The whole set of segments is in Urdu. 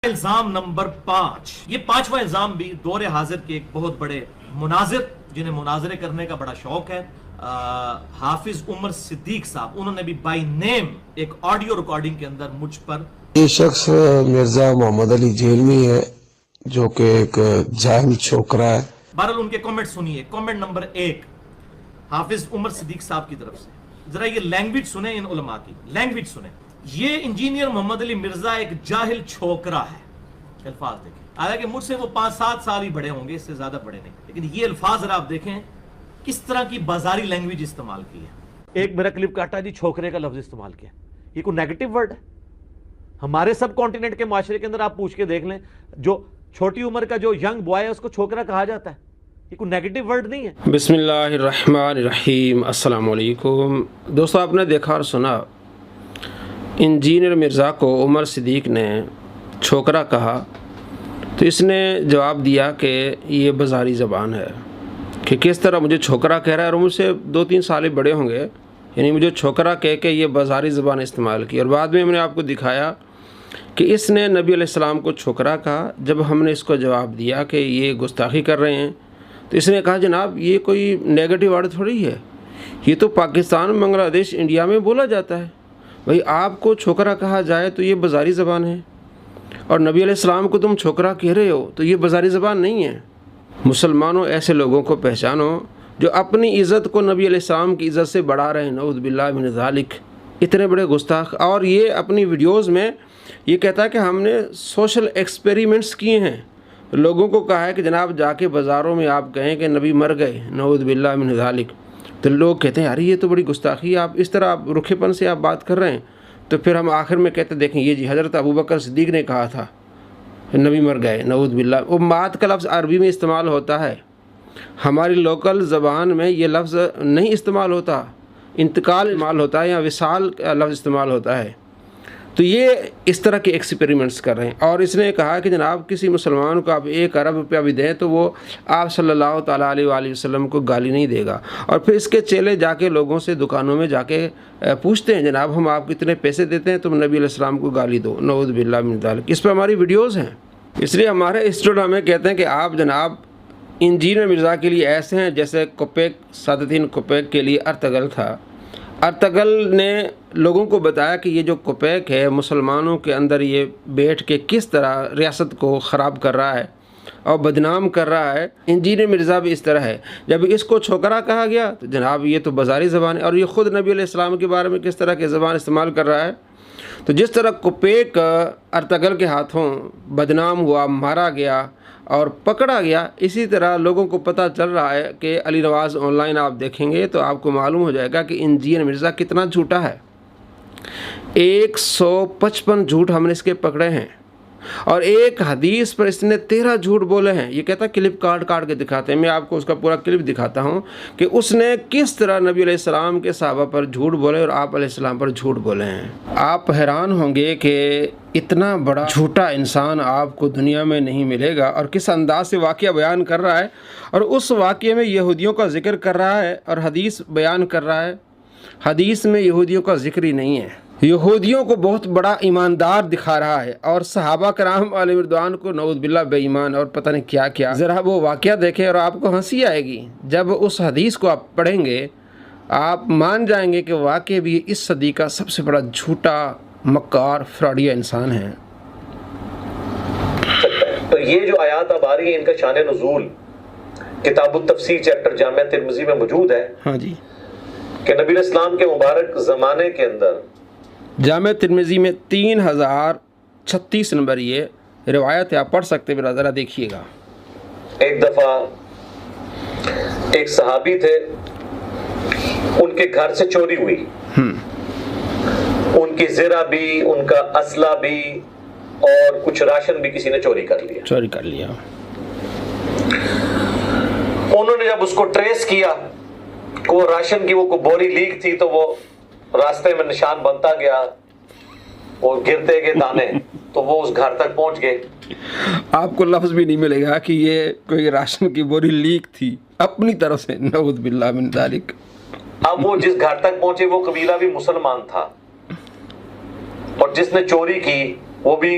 الزام نمبر 5، یہ 5واں الزام بھی دور حاضر کے ایک بہت بڑے مناظر جنہیں مناظرے کرنے کا بڑا شوق ہے، حافظ عمر صدیق صاحب، انہوں نے بھی بائی نیم ایک آڈیو ریکارڈنگ کے اندر مجھ پر یہ شخص مرزا محمد علی جیلمی ہے جو کہ ایک جاہل چھوکرا ہے۔ بہرحال ان کے کامنٹ سنیے۔ کامنٹ نمبر 1 حافظ عمر صدیق صاحب کی طرف سے، ذرا یہ لینگویج سنیں، ان علماء کی لینگویج سنیں۔ یہ انجینئر محمد علی مرزا ایک جاہل چھوکرا ہے، الفاظ دیکھیں، حالانکہ مجھ سے وہ 5-7 سال ہی بڑے ہوں گے، اس سے زیادہ بڑے نہیں، لیکن یہ الفاظ ذرا آپ دیکھیں کس طرح کی بازاری لینگویج استعمال کی ہے۔ ایک میرا کلپ کاٹا جی، چھوکرے کا لفظ استعمال کیا، یہ کوئی نیگیٹو ورڈ ہے؟ ہمارے سب کانٹیننٹ کے معاشرے کے اندر آپ پوچھ کے دیکھ لیں، جو چھوٹی عمر کا جو ینگ بوائے ہے اس کو چھوکرا کہا جاتا ہے، یہ کوئی نیگیٹو ورڈ نہیں ہے۔ بسم اللہ الرحمن الرحیم۔ السلام علیکم دوستو، آپ نے دیکھا اور سنا، انجینئر مرزا کو عمر صدیق نے چھوکرا کہا تو اس نے جواب دیا کہ یہ بازاری زبان ہے، کہ کس طرح مجھے چھوکرا کہہ رہا ہے، اور مجھ سے 2-3 سال بڑے ہوں گے، یعنی مجھے چھوکرا کہہ کے یہ بازاری زبان استعمال کی۔ اور بعد میں نے آپ کو دکھایا کہ اس نے نبی علیہ السلام کو چھوکرا کہا۔ جب ہم نے اس کو جواب دیا کہ یہ گستاخی کر رہے ہیں تو اس نے کہا جناب یہ کوئی نیگیٹو ورڈ تھوڑی ہے، یہ تو پاکستان، بنگلہ دیش، انڈیا میں بولا جاتا ہے، بھئی آپ کو چھوکرا کہا جائے تو یہ بازاری زبان ہے، اور نبی علیہ السلام کو تم چھوکرا کہہ رہے ہو تو یہ بازاری زبان نہیں ہے۔ مسلمانوں، ایسے لوگوں کو پہچانو جو اپنی عزت کو نبی علیہ السلام کی عزت سے بڑھا رہے ہیں، نعوذ باللہ من ذالک، اتنے بڑے گستاخ۔ اور یہ اپنی ویڈیوز میں یہ کہتا ہے کہ ہم نے سوشل ایکسپیریمنٹس کیے ہیں، لوگوں کو کہا ہے کہ جناب جا کے بازاروں میں آپ کہیں کہ نبی مر گئے، نعوذ باللہ من ذالک، تو لوگ کہتے ہیں یار یہ تو بڑی گستاخی ہے، آپ اس طرح آپ رکھے پن سے آپ بات کر رہے ہیں۔ تو پھر ہم آخر میں کہتے دیکھیں یہ جی حضرت ابوبکر صدیق نے کہا تھا نبی مر گئے، نعوذ باللہ۔ وہ مات کا لفظ عربی میں استعمال ہوتا ہے، ہماری لوکل زبان میں یہ لفظ نہیں استعمال ہوتا، انتقال استعمال ہوتا ہے یا وصال کا لفظ استعمال ہوتا ہے۔ تو یہ اس طرح کے ایکسپیریمنٹس کر رہے ہیں، اور اس نے کہا کہ جناب کسی مسلمان کو آپ 1 ارب روپیہ بھی دیں تو وہ آپ صلی اللہ تعالیٰ علیہ وآلہ وسلم کو گالی نہیں دے گا۔ اور پھر اس کے چیلے جا کے لوگوں سے دکانوں میں جا کے پوچھتے ہیں جناب ہم آپ کو اتنے پیسے دیتے ہیں تم نبی علیہ السلام کو گالی دو، نعوذ باللہ من ذالک۔ اس پہ ہماری ویڈیوز ہیں، اس لیے ہمارے اسٹوڈنٹ ہمیں کہتے ہیں کہ آپ جناب انجینئر مرزا کے لیے ایسے ہیں جیسے کوپیک، سعادتین کوپیک کے لیے ارطغرل تھا۔ ارطغرل نے لوگوں کو بتایا کہ یہ جو کوپیک ہے مسلمانوں کے اندر یہ بیٹھ کے کس طرح ریاست کو خراب کر رہا ہے اور بدنام کر رہا ہے۔ انجینئر مرزا بھی اس طرح ہے، جب اس کو چھوکرا کہا گیا تو جناب یہ تو بازاری زبان ہے، اور یہ خود نبی علیہ السلام کے بارے میں کس طرح کی زبان استعمال کر رہا ہے۔ تو جس طرح کوپیک ارطغرل کے ہاتھوں بدنام ہوا، مارا گیا اور پکڑا گیا، اسی طرح لوگوں کو پتہ چل رہا ہے کہ علی نواز آن لائن آپ دیکھیں گے تو آپ کو معلوم ہو جائے گا کہ انجینئر مرزا کتنا جھوٹا ہے۔ 155 جھوٹ ہم نے اس کے پکڑے ہیں، اور ایک حدیث پر اس نے 13 جھوٹ بولے ہیں۔ یہ کہتا ہے کلپ کاٹ کے دکھاتے ہیں، میں آپ کو اس کا پورا کلپ دکھاتا ہوں کہ اس نے کس طرح نبی علیہ السلام کے صحابہ پر جھوٹ بولے اور آپ علیہ السلام پر جھوٹ بولے ہیں۔ آپ حیران ہوں گے کہ اتنا بڑا جھوٹا انسان آپ کو دنیا میں نہیں ملے گا، اور کس انداز سے واقعہ بیان کر رہا ہے، اور اس واقعے میں یہودیوں کا ذکر کر رہا ہے اور حدیث بیان کر رہا ہے۔ حدیث میں یہودیوں کا ذکر ہی نہیں ہے، یہودیوں کو بہت بڑا ایماندار دکھا رہا ہے، اور صحابہ کرام علیہ رضوان کو نعوذ باللہ بے ایمان اور پتہ نہیں کیا کیا۔ ذرا وہ واقعہ دیکھیں اور آپ کو ہنسی آئے گی، جب اس حدیث کو آپ پڑھیں گے آپ مان جائیں گے کہ واقعی بھی اس صدی کا سب سے بڑا جھوٹا، مکار، فراڈیا انسان ہے۔ تو یہ جو آیات اب آ رہی ہیں ان کا شان نزول کتاب التفسیر چیپٹر جامعہ ترمذی میں موجود ہے، ہاں جی، کہ نبی علیہ السلام کے مبارک زمانے کے اندر جامعہ ترمذی میں 3036 نمبر یہ روایت ہے، آپ پڑھ سکتے ہیں، ذرا دیکھیے گا۔ ایک دفعہ ایک صحابی تھے، ان کے گھر سے چوری ہوئی، ان کی زرہ بھی، ان کا اسلحہ بھی، اور کچھ راشن بھی کسی نے چوری کر لیا۔ انہوں نے جب اس کو ٹریس کیا، وہ راشن کی وہ بوری لیک تھی تو وہ راستے میں نشان بنتا گیا، وہ گرتے گئے دانے، تو وہ اس گھر تک پہنچ گئے۔ آپ کو لفظ بھی نہیں ملے گا کہ یہ کوئی راشن کی بوری لیک تھی، اپنی طرف سے، نعوذ باللہ من ذالک۔ اب وہ جس گھر تک پہنچے وہ قبیلہ بھی مسلمان تھا، اور جس نے چوری کی وہ بھی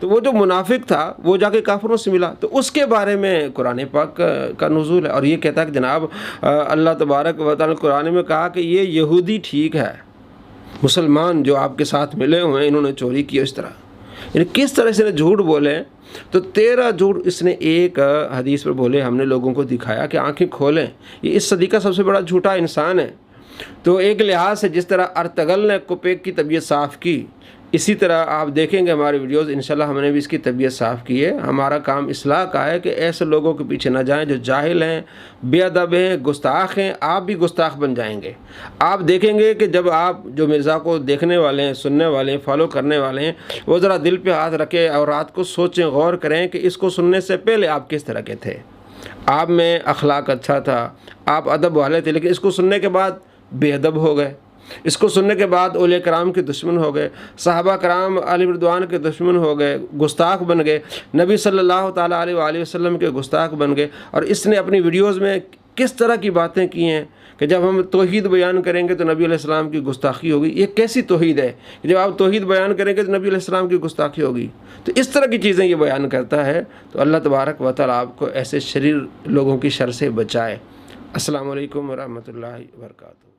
تو وہ جو منافق تھا وہ جا کے کافروں سے ملا، تو اس کے بارے میں قرآن پاک کا نزول ہے، اور یہ کہتا ہے کہ جناب اللہ تبارک و تعالیٰ نے قرآن میں کہا کہ یہ یہودی ٹھیک ہے، مسلمان جو آپ کے ساتھ ملے ہوئے ہیں انہوں نے چوری کی اس طرح، یعنی کس طرح سے جھوٹ بولے، تو 13 جھوٹ اس نے ایک حدیث پر بولے، ہم نے لوگوں کو دکھایا کہ آنکھیں کھولیں، یہ اس صدی کا سب سے بڑا جھوٹا انسان ہے۔ تو ایک لحاظ سے جس طرح ارطغرل نے کوپیک کی طبیعت صاف کی، اسی طرح آپ دیکھیں گے ہماری ویڈیوز انشاءاللہ ہم نے بھی اس کی طبیعت صاف کی ہے۔ ہمارا کام اصلاح کا ہے کہ ایسے لوگوں کے پیچھے نہ جائیں جو جاہل ہیں، بے ادب ہیں، گستاخ ہیں، آپ بھی گستاخ بن جائیں گے۔ آپ دیکھیں گے کہ جب آپ جو مرزا کو دیکھنے والے ہیں، سننے والے ہیں، فالو کرنے والے ہیں، وہ ذرا دل پہ ہاتھ رکھیں اور رات کو سوچیں، غور کریں کہ اس کو سننے سے پہلے آپ کس طرح کے تھے، آپ میں اخلاق اچھا تھا، آپ ادب والے تھے، لیکن اس کو سننے کے بعد بے ادب ہو گئے، اس کو سننے کے بعد اولیاء کرام کے دشمن ہو گئے، صحابہ کرام علی رضوان کے دشمن ہو گئے، گستاخ بن گئے، نبی صلی اللہ تعالیٰ علیہ وآلہ وسلم کے گستاخ بن گئے۔ اور اس نے اپنی ویڈیوز میں کس طرح کی باتیں کی ہیں کہ جب ہم توحید بیان کریں گے تو نبی علیہ السلام کی گستاخی ہوگی۔ یہ کیسی توحید ہے کہ جب آپ توحید بیان کریں گے تو نبی علیہ السلام کی گستاخی ہوگی؟ تو اس طرح کی چیزیں یہ بیان کرتا ہے۔ تو اللہ تبارک و تعالیٰ آپ کو ایسے شریر لوگوں کی شر سے بچائے۔ السلام علیکم ورحمۃ اللہ وبرکاتہ۔